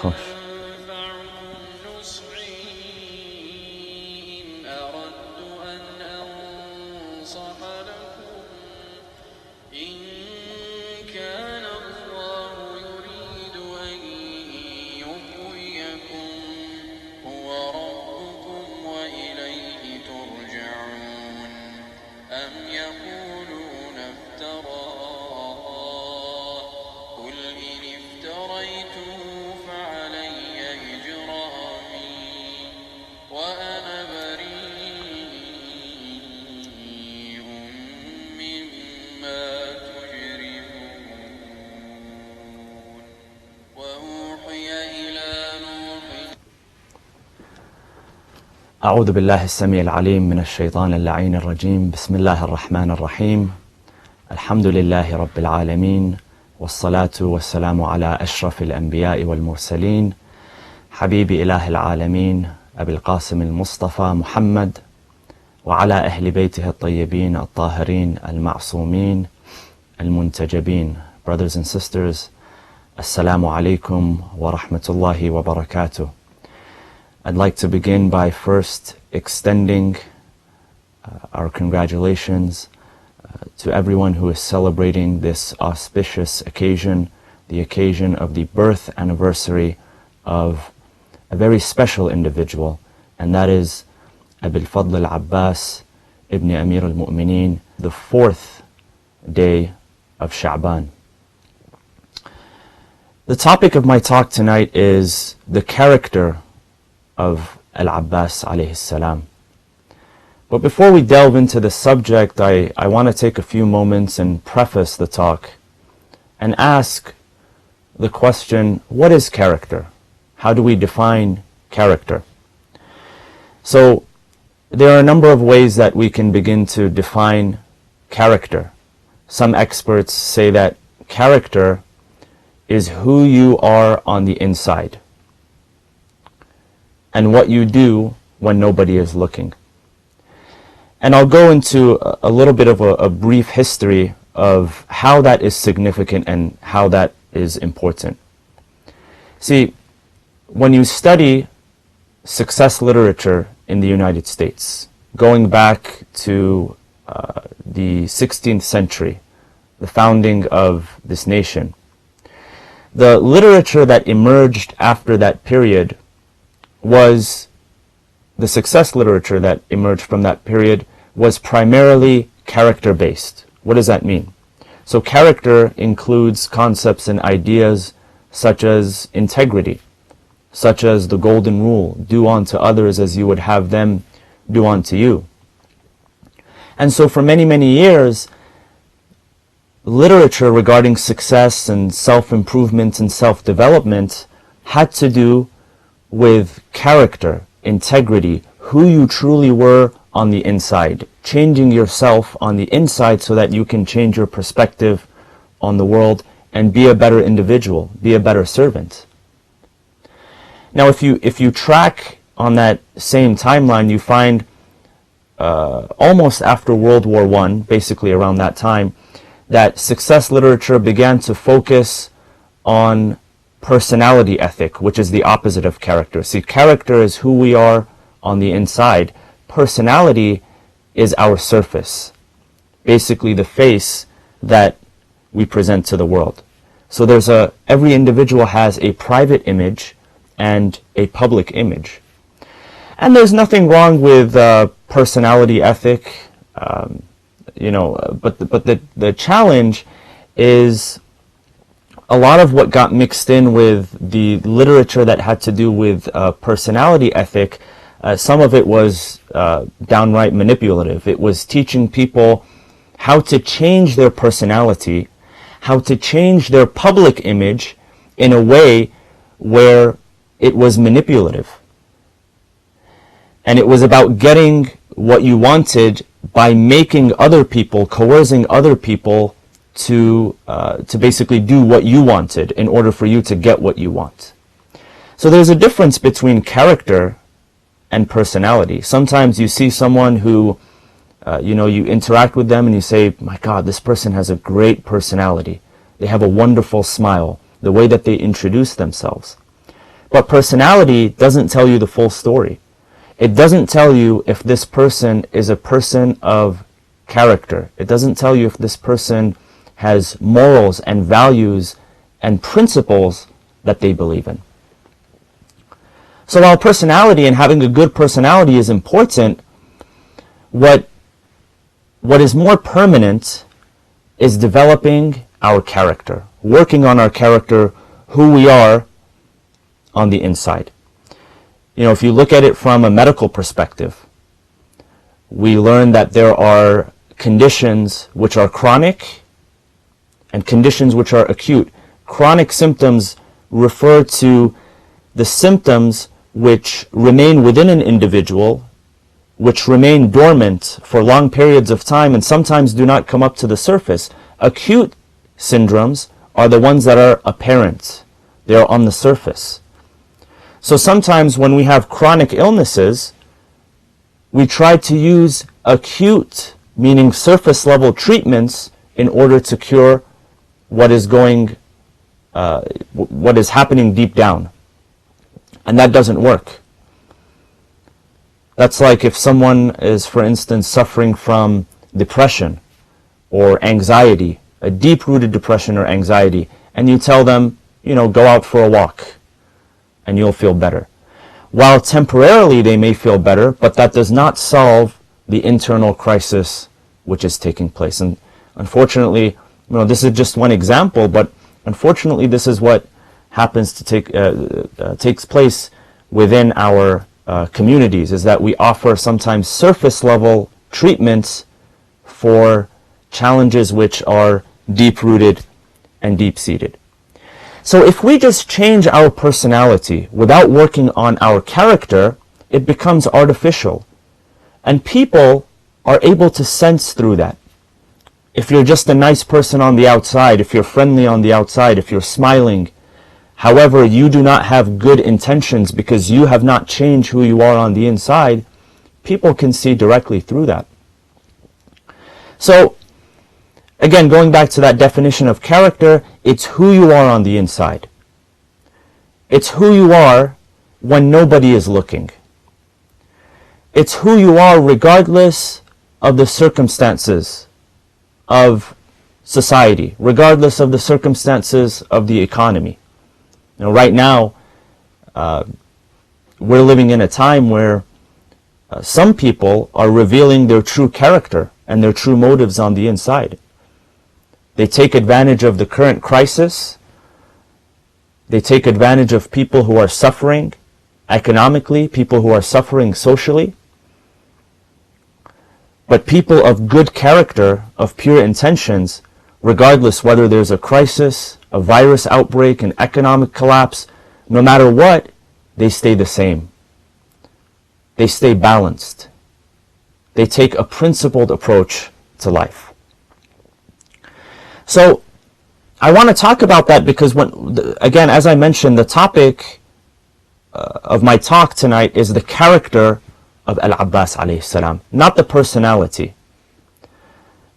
خوش. أعوذ بالله السميع العليم من الشيطان اللعين الرجيم. بسم الله الرحمن الرحيم. الحمد لله رب العالمين، والصلاة والسلام على أشرف الأنبياء والمرسلين، حبيب إله العالمين أبي القاسم المصطفى محمد، وعلى أهل بيته الطيبين الطاهرين المعصومين المنتجبين. Brothers and sisters, Assalamu alaikum wa rahmatullahi wa barakatuh. I'd like to begin by first extending our congratulations to everyone who is celebrating this auspicious occasion, the occasion of the birth anniversary of a very special individual, and that is Abil Fadl Al-Abbas ibn Amir al-Mu'mineen, the 4th day of Sha'ban. The topic of my talk tonight is the character of Al-Abbas alayhi salam. But before we delve into the subject, I want to take a few moments and preface the talk and ask the question, what is character? How do we define character? So there are a number of ways that we can begin to define character. Some experts say that character is who you are on the inside and what you do when nobody is looking. And I'll go into a little bit of a brief history of how that is significant and how that is important. See, when you study success literature in the United States, going back to the 16th century, the founding of this nation, the literature that emerged after that period was the success literature that emerged from that period was primarily character-based. What does that mean? So character includes concepts and ideas such as integrity, such as the golden rule, do unto others as you would have them do unto you. And so for many, many years, literature regarding success and self-improvement and self-development had to do with character, integrity, who you truly were on the inside, changing yourself on the inside so that you can change your perspective on the world and be a better individual, be a better servant. Now if you track on that same timeline, you find almost after World War I, basically around that time, that success literature began to focus on personality ethic, which is the opposite of character. See, character is who we are on the inside. Personality is our surface, basically the face that we present to the world. So every individual has a private image and a public image. And there's nothing wrong with personality ethic, but the challenge is a lot of what got mixed in with the literature that had to do with personality ethic. Some of it was downright manipulative. It was teaching people how to change their personality, how to change their public image in a way where it was manipulative. And it was about getting what you wanted by making other people, coercing other people to basically do what you wanted in order for you to get what you want. So there's a difference between character and personality. Sometimes you see someone who, you interact with them and you say, my God, this person has a great personality. They have a wonderful smile. the way that they introduce themselves. But personality doesn't tell you the full story. It doesn't tell you if this person is a person of character. It doesn't tell you if this person has morals and values and principles that they believe in. So while personality and having a good personality is important, what is more permanent is developing our character, working on our character, who we are on the inside. You know, if you look at it from a medical perspective, we learn that there are conditions which are chronic and conditions which are acute. Chronic symptoms refer to the symptoms which remain within an individual, which remain dormant for long periods of time and sometimes do not come up to the surface. Acute syndromes are the ones that are apparent. They are on the surface. So sometimes when we have chronic illnesses, we try to use acute, meaning surface level treatments in order to cure what is happening deep down. And that doesn't work. That's like if someone is, for instance, suffering from depression or anxiety, a deep-rooted depression or anxiety, and you tell them, you know, go out for a walk and you'll feel better. While temporarily they may feel better, but that does not solve the internal crisis which is taking place. And unfortunately, you know, this is just one example, but unfortunately this is what happens to takes place within our communities, is that we offer sometimes surface level treatments for challenges which are deep-rooted and deep-seated. So if we just change our personality without working on our character, it becomes artificial. And people are able to sense through that. If you're just a nice person on the outside, if you're friendly on the outside, if you're smiling, however, you do not have good intentions because you have not changed who you are on the inside, people can see directly through that. So, again, going back to that definition of character, it's who you are on the inside. It's who you are when nobody is looking. It's who you are regardless of the circumstances of society, regardless of the circumstances of the economy. You know, right now, we're living in a time where some people are revealing their true character and their true motives on the inside. They take advantage of the current crisis. They take advantage of people who are suffering economically, people who are suffering socially. But people of good character, of pure intentions, regardless whether there's a crisis, a virus outbreak, an economic collapse, no matter what, they stay the same. They stay balanced. They take a principled approach to life. So, I want to talk about that because, again, as I mentioned, the topic of my talk tonight is the character of Al-Abbas alayhi salam, not the personality,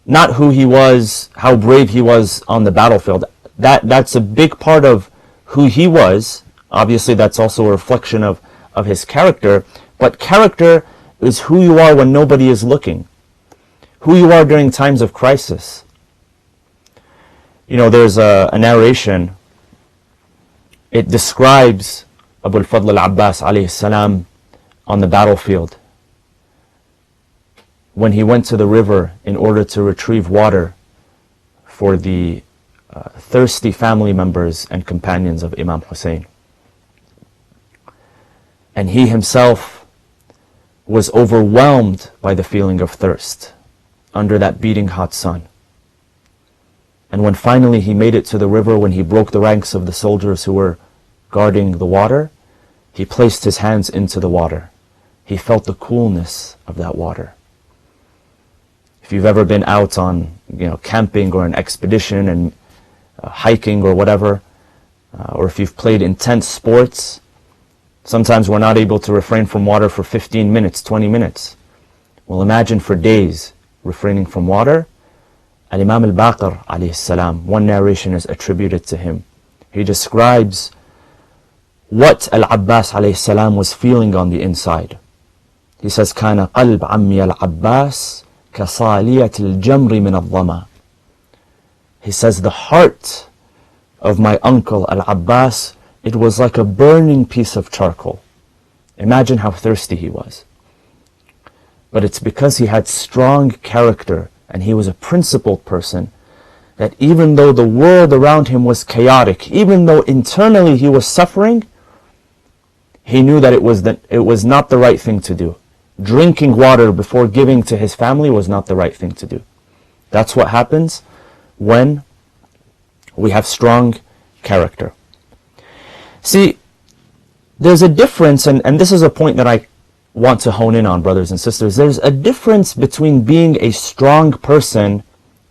not who he was, how brave he was on the battlefield. That's a big part of who he was. Obviously, that's also a reflection of his character, but character is who you are when nobody is looking, who you are during times of crisis. You know, there's a narration. It describes Abu al-Fadl al-Abbas alayhi salam on the battlefield when he went to the river in order to retrieve water for the thirsty family members and companions of Imam Hussein. And he himself was overwhelmed by the feeling of thirst under that beating hot sun. And when finally he made it to the river, when he broke the ranks of the soldiers who were guarding the water, he placed his hands into the water. He felt the coolness of that water. If you've ever been out on, camping or an expedition and hiking or whatever, or if you've played intense sports, sometimes we're not able to refrain from water for 15 minutes, 20 minutes. Well, imagine for days refraining from water. Al-Imam al-Baqir alayhi salam, one narration is attributed to him. he describes what Al-Abbas alayhi salam was feeling on the inside. He says, كان قلب عمي العباس كصالية الجمر من الظما. He says, the heart of my uncle Al-Abbas, it was like a burning piece of charcoal. Imagine how thirsty he was. But it's because he had strong character and he was a principled person, that even though the world around him was chaotic, even though internally he was suffering, he knew that it was not the right thing to do. Drinking water before giving to his family was not the right thing to do. That's what happens when we have strong character. See, there's a difference, and this is a point that I want to hone in on, brothers and sisters. There's a difference between being a strong person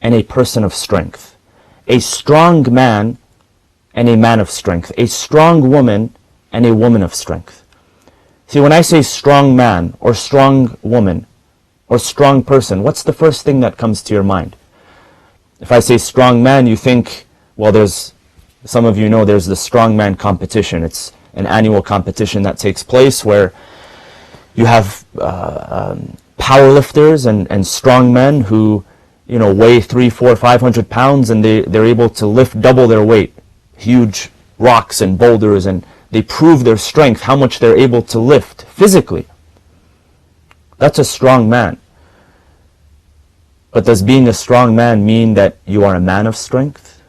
and a person of strength. A strong man and a man of strength. A strong woman and a woman of strength. See, when I say strong man or strong woman or strong person, what's the first thing that comes to your mind? If I say strong man, you think, well, some of you know there's the strongman competition. It's an annual competition that takes place where you have powerlifters and strong men who, weigh 300, 400, 500 pounds, and they're able to lift double their weight. Huge rocks and boulders, and they prove their strength, how much they're able to lift physically. That's a strong man. But does being a strong man mean that you are a man of strength?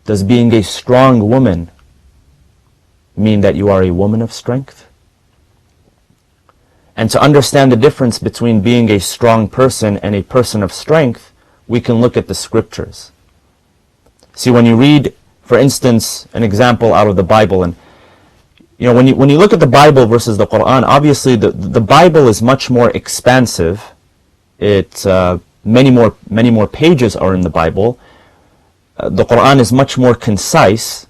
Does being a strong woman mean that you are a woman of strength? And to understand the difference between being a strong person and a person of strength, we can look at the scriptures. See, when you read, for instance, an example out of the Bible, and when you look at the Bible versus the Quran, obviously the Bible is much more expansive. Many more pages are in the Bible. The Quran is much more concise.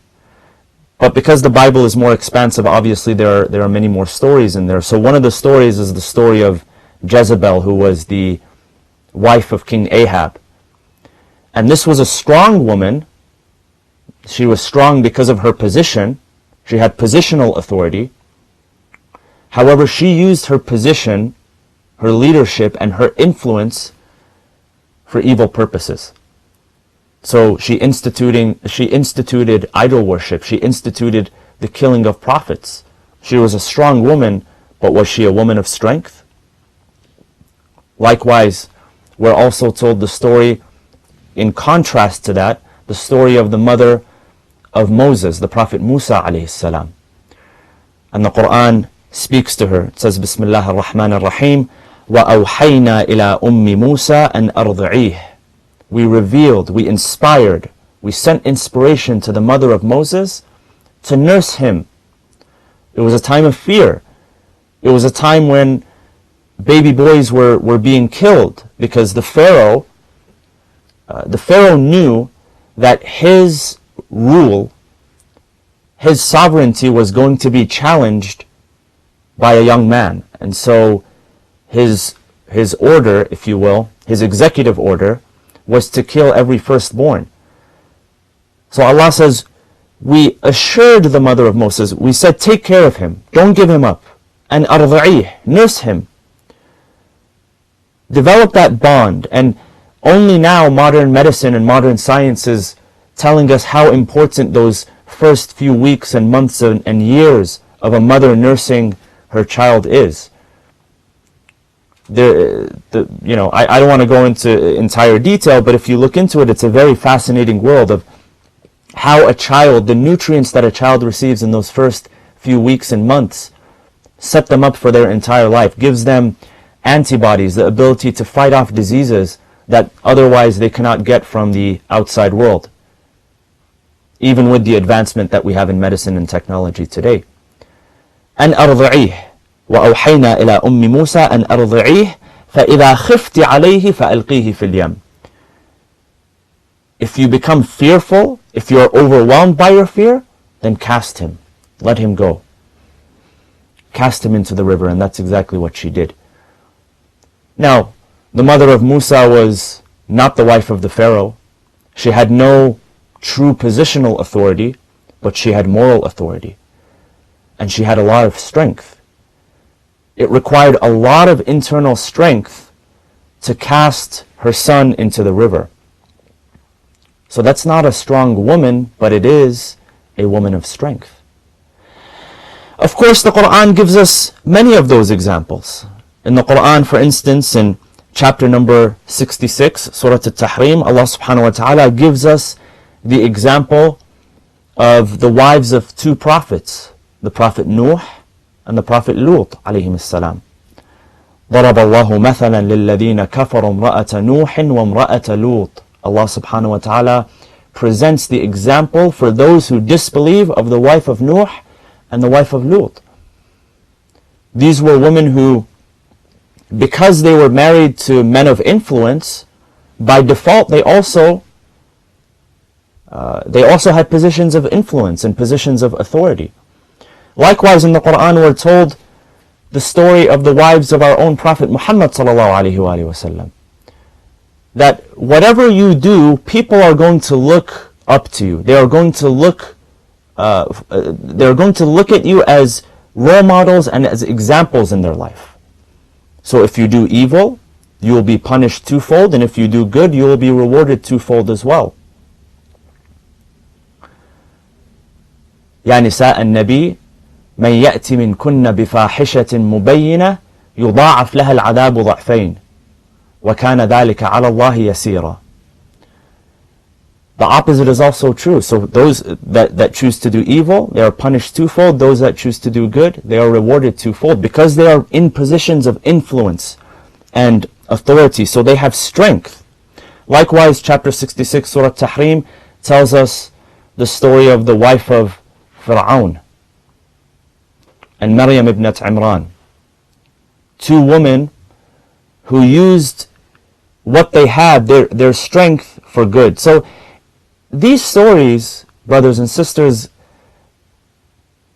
But because the Bible is more expansive, obviously there are many more stories in there. So one of the stories is the story of Jezebel, who was the wife of King Ahab. And this was a strong woman. She was strong because of her position. She had positional authority. However, she used her position, her leadership, and her influence for evil purposes. So she instituted idol worship. She instituted the killing of prophets. She was a strong woman, but was she a woman of strength? Likewise, we're also told the story, in contrast to that, the story of the mother of Moses, the Prophet Musa alayhi salam. And the Quran speaks to her. It says, Bismillah ar-Rahman ar-Rahim, وَأَوْحَيْنَا إِلَىٰ أُمِّ مُوسَىٰ أَنْ أَرْضِعِيهِ. We revealed, we inspired, we sent inspiration to the mother of Moses to nurse him. It was a time of fear. It was a time when baby boys were being killed because the Pharaoh knew that his rule, his sovereignty was going to be challenged by a young man. And so his order, if you will, his executive order, was to kill every firstborn. So Allah says, we assured the mother of Moses, we said, take care of him, don't give him up, and arضعيه, nurse him. Develop that bond. And only now modern medicine and modern science is telling us how important those first few weeks and months and years of a mother nursing her child is. I don't want to go into entire detail, but if you look into it, it's a very fascinating world of how the nutrients that a child receives in those first few weeks and months set them up for their entire life, gives them antibodies, the ability to fight off diseases that otherwise they cannot get from the outside world, even with the advancement that we have in medicine and technology today. أن أرضعيه وأوحينا إلى أم موسى أن أرضعيه فإذا خفت عليه فألقيه في اليم. If you become fearful, if you are overwhelmed by your fear, then cast him. Let him go. Cast him into the river, and that's exactly what she did. Now, the mother of Musa was not the wife of the Pharaoh. She had no true positional authority, but she had moral authority. And she had a lot of strength. It required a lot of internal strength to cast her son into the river. So that's not a strong woman, but it is a woman of strength. Of course, the Quran gives us many of those examples. In the Quran, for instance, in chapter number 66, Surah Al-Tahrim, Allah subhanahu wa ta'ala gives us the example of the wives of two prophets, the Prophet Nuh and the Prophet Lut alayhim as-salam. ضرب الله مثلا للذين كفروا امرأة نوح وامرأة لوط. Allah subhanahu wa ta'ala presents the example for those who disbelieve of the wife of Nuh and the wife of Lut. These were women who, because they were married to men of influence, by default they also had positions of influence and positions of authority. Likewise, in the Quran we're told the story of the wives of our own Prophet Muhammad sallallahu alaihi wasallam, that whatever you do, people are going to look up to you. They are going to look at you as role models and as examples in their life. So if you do evil, you will be punished twofold, and if you do good, you will be rewarded twofold as well. يا نساء النبي من يأتي منكن بفاحشة مبينة يضاعف لها العذاب ضعفين وَكَانَ ذَلِكَ عَلَى اللَّهِ يَسِيرًا. The opposite is also true. So those that choose to do evil, they are punished twofold. Those that choose to do good, they are rewarded twofold, because they are in positions of influence and authority. So they have strength. Likewise, chapter 66, Surah Tahrim, tells us the story of the wife of Fir'aun and Maryam ibn Imran. Two women who used what they had, their strength, for good. So these stories, brothers and sisters,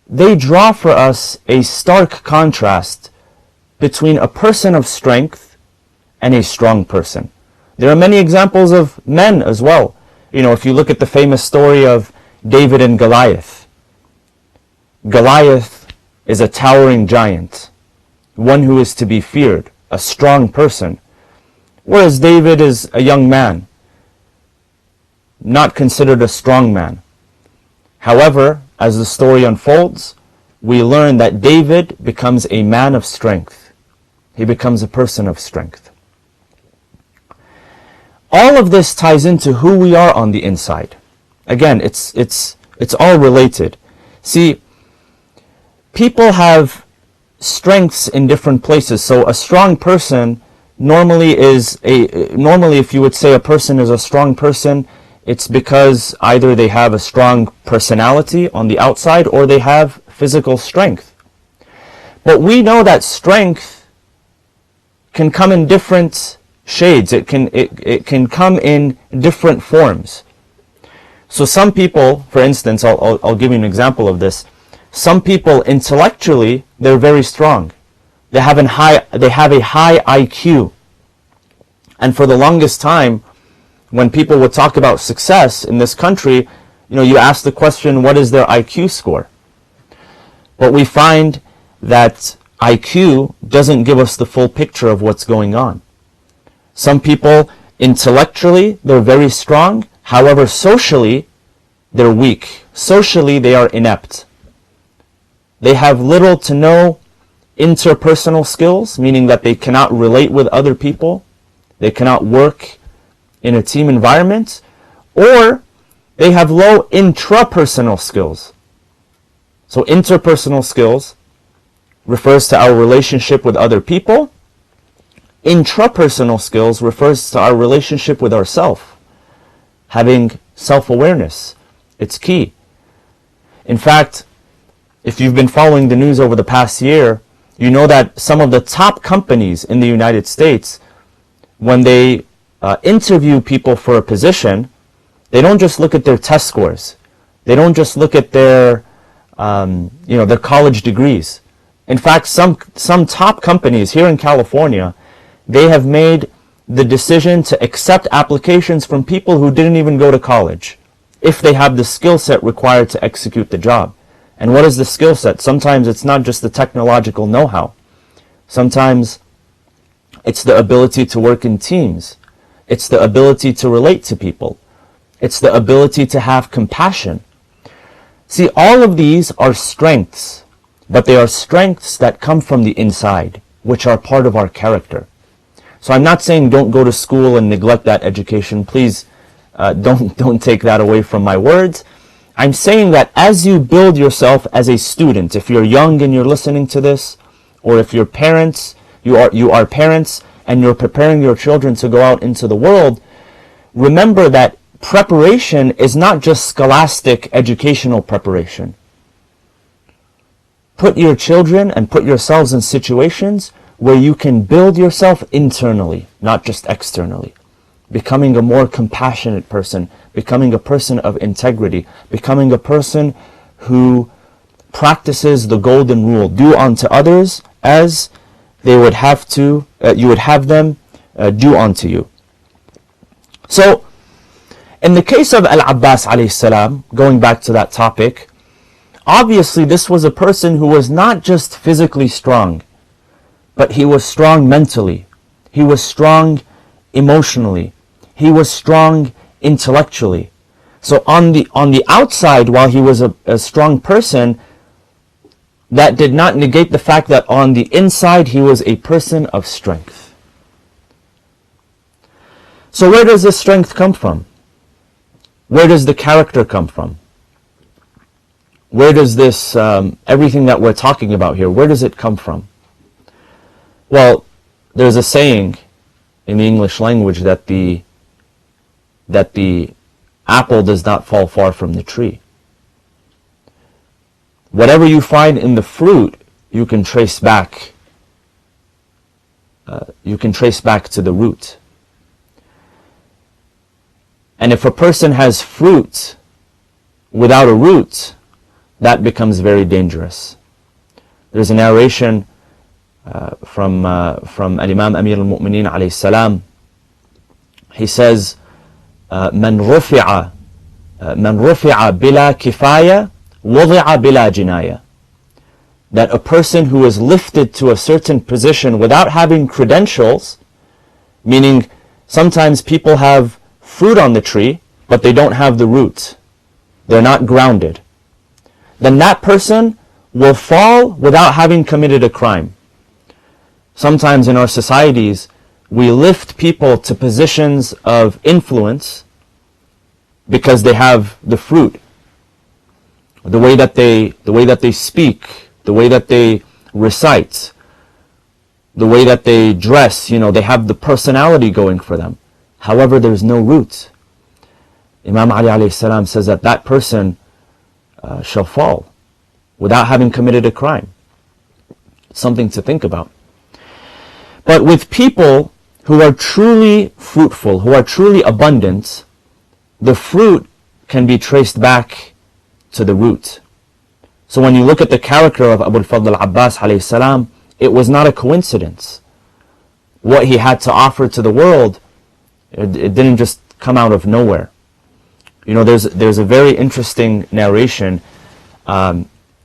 they draw for us a stark contrast between a person of strength and a strong person. There are many examples of men as well. You know, if you look at the famous story of David and Goliath. Goliath is a towering giant, one who is to be feared, a strong person, whereas David is a young man, not considered a strong man. However, as the story unfolds, we learn that David becomes a man of strength. He becomes a person of strength. All of this ties into who we are on the inside. Again, it's all related. See, people have strengths in different places. So a strong person normally if you would say a person is a strong person, it's because either they have a strong personality on the outside or they have physical strength. But we know that strength can come in different shades. It can come in different forms. So some people, for instance, I'll give you an example of this. Some people intellectually, they're very strong. They have a high IQ. And for the longest time, when people would talk about success in this country, you ask the question, what is their IQ score? But we find that IQ doesn't give us the full picture of what's going on. Some people, intellectually, they're very strong. However, socially, they're weak. Socially, they are inept. They have little to no interpersonal skills, meaning that they cannot relate with other people. They cannot work in a team environment. Or they have low intrapersonal skills. So interpersonal skills refers to our relationship with other people. Intrapersonal skills refers to our relationship with ourselves. Having self-awareness. It's key. In fact, if you've been following the news over the past year, you know that some of the top companies in the United States, when they interview people for a position, they don't just look at their test scores. They don't just look at their college degrees. In fact, some top companies here in California, they have made the decision to accept applications from people who didn't even go to college. if they have the skill set required to execute the job. And what is the skill set? Sometimes it's not just the technological know-how. Sometimes it's the ability to work in teams. It's the ability to relate to people. It's the ability to have compassion. See, all of these are strengths, but they are strengths that come from the inside, which are part of our character. So I'm not saying don't go to school and neglect that education. Please don't take that away from my words. I'm saying that as you build yourself as a student, if you're young and you're listening to this, or if you're parents, you are parents and you're preparing your children to go out into the world, remember that preparation is not just scholastic educational preparation. Put your children and put yourselves in situations where you can build yourself internally, not just externally. Becoming a more compassionate person, becoming a person of integrity, becoming a person who practices the golden rule. Do unto others as they would have to, you would have them do unto you. So, in the case of Al-Abbas alayhi salam, going back to that topic, obviously this was a person who was not just physically strong, but he was strong mentally. He was strong emotionally. He was strong intellectually. So on the outside, while he was a strong person, that did not negate the fact that on the inside he was a person of strength. So where does this strength come from? Where does the character come from? Where does this, everything that we're talking about here, where does it come from? Well, there's a saying in the English language that the apple does not fall far from the tree. Whatever you find in the fruit, you can trace back to the root. And if a person has fruit without a root, that becomes very dangerous. There's a narration from Al-Imam Amir al-Mu'mineen alayhi salam. He says, من رفع بلا كفاية وضع بلا جناية. That a person who is lifted to a certain position without having credentials, meaning sometimes people have fruit on the tree, but they don't have the root. They're not grounded. Then that person will fall without having committed a crime. Sometimes in our societies, we lift people to positions of influence because they have the fruit. The way that they speak, the way that they recite, the way that they dress, they have the personality going for them. However, there's no root. Imam Ali alayhi salam says that that person shall fall without having committed a crime. It's something to think about. But with people who are truly fruitful, who are truly abundant, the fruit can be traced back to the root. So when you look at the character of Abu al-Fadl al-Abbas alayhi salam, it was not a coincidence. What he had to offer to the world, it didn't just come out of nowhere. There's a very interesting narration.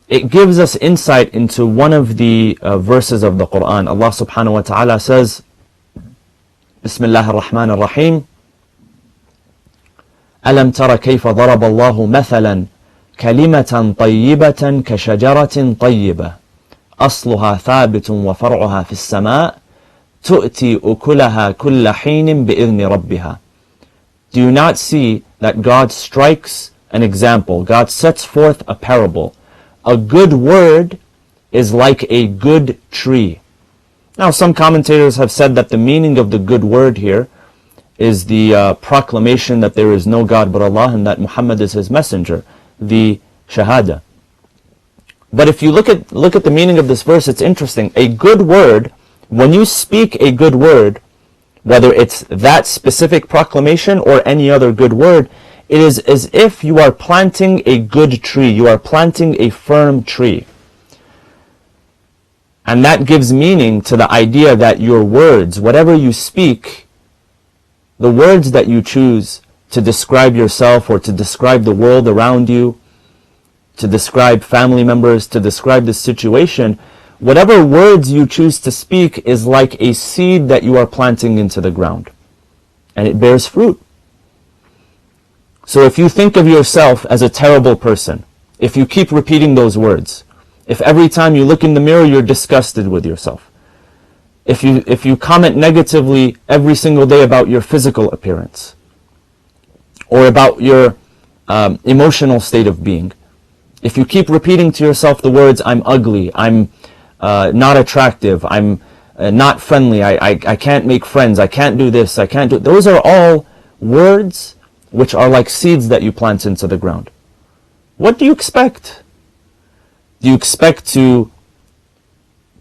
It gives us insight into one of the verses of the Quran. Allah subhanahu wa ta'ala says, Bismillah ar-Rahman ar-Rahim, ألم تر كيف ضرب الله مثلا كلمة طيبة كشجرة طيبة أصلها ثابت وفرعها في السماء تؤتي أكلها كل حين بإذن ربها. Do you not see that God strikes an example? God sets forth a parable. A good word is like a good tree. Now, some commentators have said that the meaning of the good word here is the proclamation that there is no God but Allah and that Muhammad is his messenger, the shahada. But if you look at the meaning of this verse, it's interesting. A good word, when you speak a good word, whether it's that specific proclamation or any other good word, it is as if you are planting a good tree. You are planting a firm tree. And that gives meaning to the idea that your words, whatever you speak, the words that you choose to describe yourself or to describe the world around you, to describe family members, to describe the situation, whatever words you choose to speak is like a seed that you are planting into the ground, and it bears fruit. So if you think of yourself as a terrible person, if you keep repeating those words, if every time you look in the mirror you're disgusted with yourself, if you comment negatively every single day about your physical appearance, or about your emotional state of being, if you keep repeating to yourself the words, I'm ugly, I'm not attractive, I'm not friendly, I can't make friends, I can't do this, I can't do... Those are all words which are like seeds that you plant into the ground. What do you expect? Do you expect to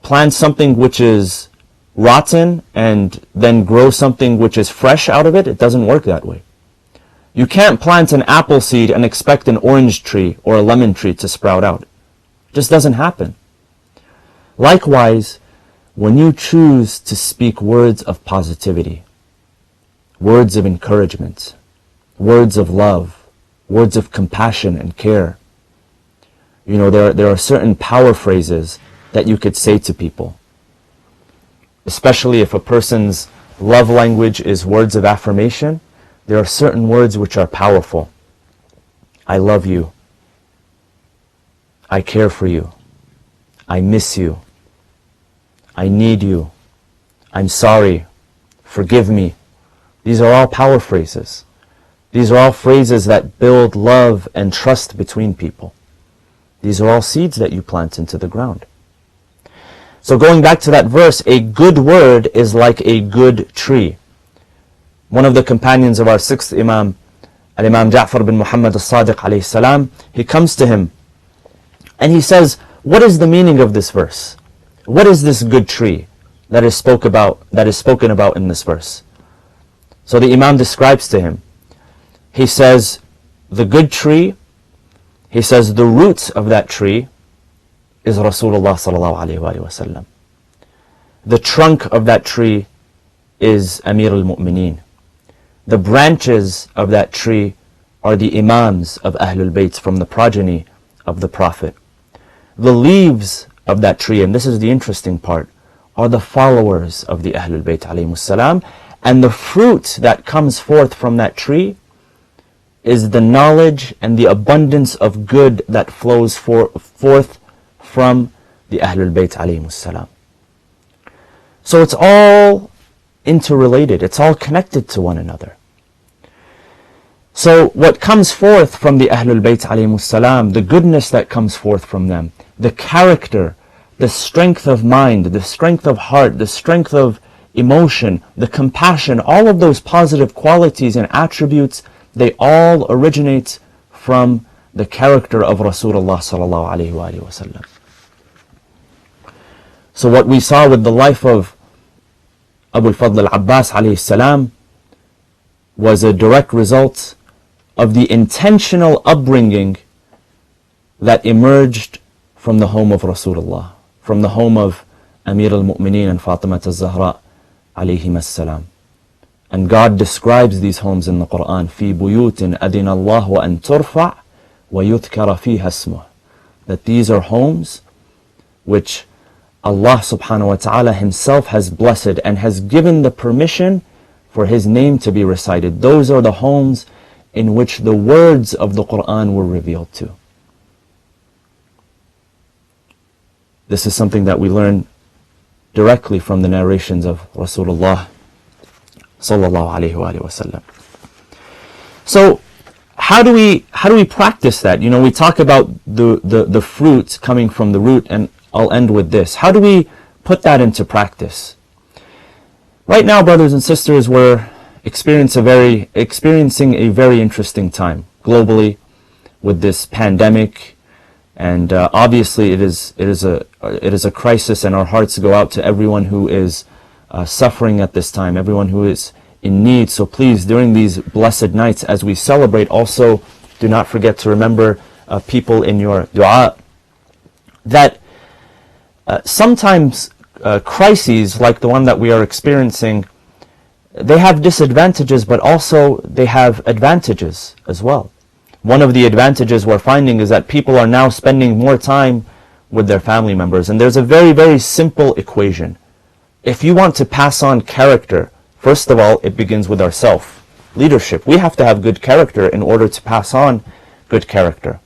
plant something which is rotten and then grow something which is fresh out of it? It doesn't work that way. You can't plant an apple seed and expect an orange tree or a lemon tree to sprout out. It just doesn't happen. Likewise, when you choose to speak words of positivity, words of encouragement, words of love, words of compassion and care, you know, there are certain power phrases that you could say to people. Especially if a person's love language is words of affirmation, there are certain words which are powerful. I love you. I care for you. I miss you. I need you. I'm sorry. Forgive me. These are all power phrases. These are all phrases that build love and trust between people. These are all seeds that you plant into the ground. So going back to that verse, a good word is like a good tree. One of the companions of our sixth Imam, Al-Imam Ja'far bin Muhammad al-Sadiq alayhi salam, he comes to him and he says, what is the meaning of this verse? What is this good tree that is spoken about in this verse? So the Imam describes to him. He says, the good tree, he says, the roots of that tree is Rasulullah sallallahu alayhi wa sallam. The trunk of that tree is Amir al-Mu'mineen. The branches of that tree are the Imams of Ahlul Bayt from the progeny of the Prophet. The leaves of that tree, and this is the interesting part, are the followers of the Ahlul Bayt alayhimus salam, and the fruit that comes forth from that tree is the knowledge and the abundance of good that flows forth from the Ahlul Bayt alayhimus salam. So it's all interrelated, it's all connected to one another. So what comes forth from the Ahlul Bayt alayhimus salam, the goodness that comes forth from them, the character, the strength of mind, the strength of heart, the strength of emotion, the compassion, all of those positive qualities and attributes, they all originate from the character of Rasulullah sallallahu alayhi wa sallam. So what we saw with the life of Abu al-Fadl Al-Abbas alayhi salam was a direct result of the intentional upbringing that emerged from the home of Rasulullah, from the home of Amir al-Mu'mineen and Fatima al-Zahra alayhim as-salam. And God describes these homes in the Quran, في بيوت أذن الله أن ترفع ويذكر فيها اسمه. That these are homes which Allah subhanahu wa ta'ala himself has blessed and has given the permission for his name to be recited. Those are the homes in which the words of the Quran were revealed to. This is something that we learn directly from the narrations of Rasulullah sallallahu alayhi wa sallam. So how do we practice that? You know, we talk about the fruit coming from the root, and I'll end with this. How do we put that into practice? Right now, brothers and sisters, we're experiencing a very interesting time globally with this pandemic, and obviously it is a crisis, and our hearts go out to everyone who is suffering at this time, everyone who is in need. So please, during these blessed nights, as we celebrate, also do not forget to remember people in your dua. That sometimes crises like the one that we are experiencing they have disadvantages, but also they have advantages as well. One of the advantages we're finding is that people are now spending more time with their family members. And there's a very, very simple equation. If you want to pass on character, first of all, it begins with ourselves. Leadership. We have to have good character in order to pass on good character.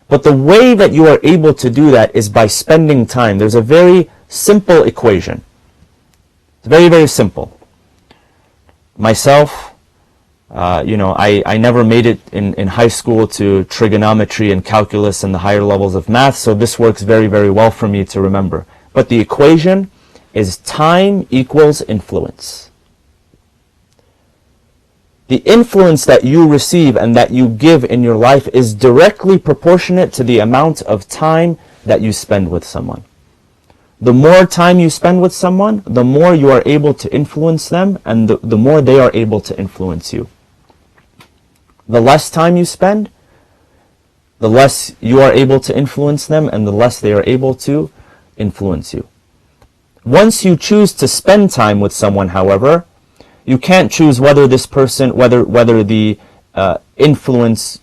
But the way that you are able to do that is by spending time. There's a very simple equation. It's very, very simple. Myself, I never made it in high school to trigonometry and calculus and the higher levels of math, so this works very, very well for me to remember. But the equation is time equals influence. The influence that you receive and that you give in your life is directly proportionate to the amount of time that you spend with someone. The more time you spend with someone, the more you are able to influence them, and the more they are able to influence you. The less time you spend, the less you are able to influence them, and the less they are able to influence you. Once you choose to spend time with someone, however, you can't choose whether this person, whether you influence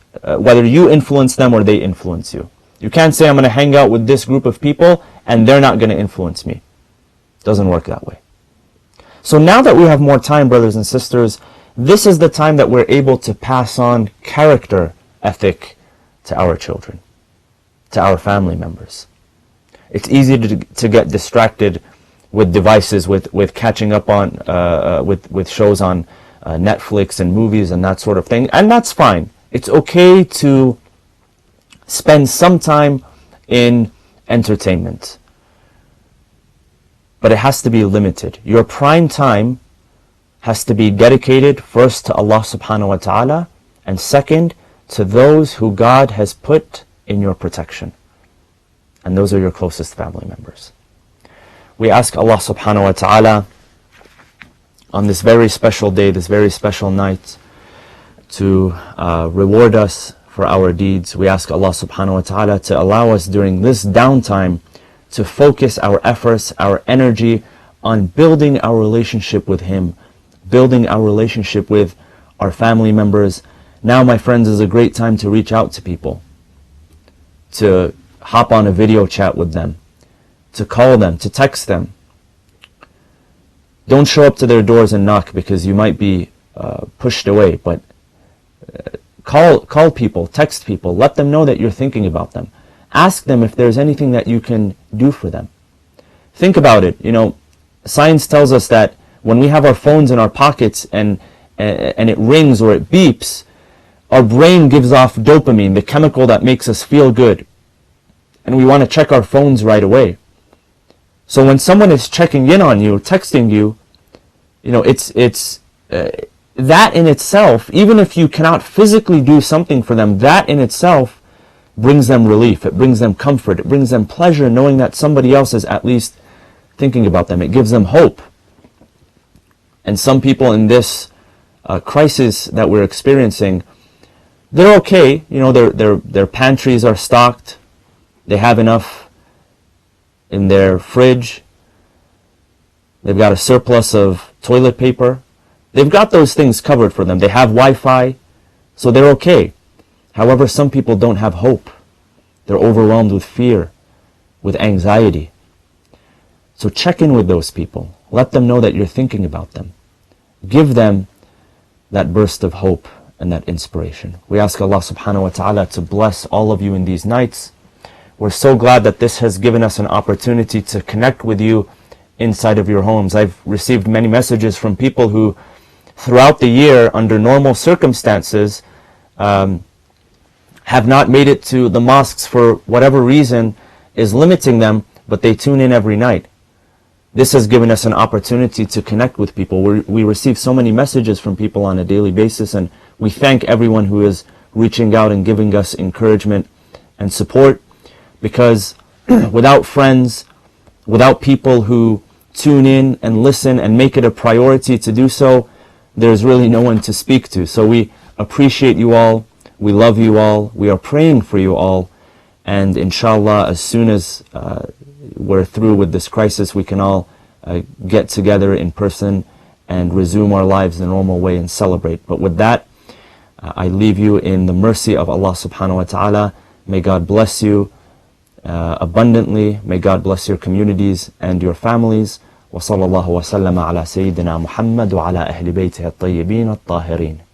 them or they influence you. You can't say, I'm going to hang out with this group of people and they're not going to influence me. It doesn't work that way. So now that we have more time, brothers and sisters, this is the time that we're able to pass on character ethic to our children, to our family members. It's easy to get distracted with devices, with catching up on, with shows on Netflix and movies and that sort of thing. And that's fine. It's okay to spend some time in entertainment. But it has to be limited. Your prime time has to be dedicated first to Allah subhanahu wa ta'ala, and second to those who God has put in your protection. And those are your closest family members. We ask Allah subhanahu wa ta'ala on this very special day, this very special night, to reward us for our deeds. We ask Allah subhanahu wa ta'ala to allow us during this downtime to focus our efforts, our energy on building our relationship with Him, building our relationship with our family members. Now, my friends, is a great time to reach out to people, to hop on a video chat with them, to call them, to text them. Don't show up to their doors and knock because you might be pushed away, but call people, text people, let them know that you're thinking about them. Ask them if there's anything that you can do for them. Think about it. Science tells us that when we have our phones in our pockets and it rings or it beeps, our brain gives off dopamine, the chemical that makes us feel good. And we want to check our phones right away. So when someone is checking in on you, texting you, it's that in itself, even if you cannot physically do something for them, that in itself brings them relief. It brings them comfort. It brings them pleasure knowing that somebody else is at least thinking about them. It gives them hope. And some people in this crisis that we're experiencing, they're okay. Their pantries are stocked. They have enough in their fridge. They've got a surplus of toilet paper. They've got those things covered for them. They have Wi-Fi, so they're okay. However, some people don't have hope. They're overwhelmed with fear, with anxiety. So check in with those people. Let them know that you're thinking about them. Give them that burst of hope and that inspiration. We ask Allah subhanahu wa ta'ala to bless all of you in these nights. We're so glad that this has given us an opportunity to connect with you inside of your homes. I've received many messages from people who, throughout the year, under normal circumstances, have not made it to the mosques for whatever reason is limiting them, but they tune in every night. This has given us an opportunity to connect with people. We receive so many messages from people on a daily basis, and we thank everyone who is reaching out and giving us encouragement and support, because without friends, without people who tune in and listen and make it a priority to do so, there's really no one to speak to. So we appreciate you all. We love you all. We are praying for you all. And inshallah, as soon as we're through with this crisis, we can all get together in person and resume our lives the normal way and celebrate. But with that, I leave you in the mercy of Allah subhanahu wa ta'ala. May God bless you abundantly. May God bless your communities and your families. وصلى الله وسلم على سيدنا محمد وعلى أهل بيته الطيبين الطاهرين.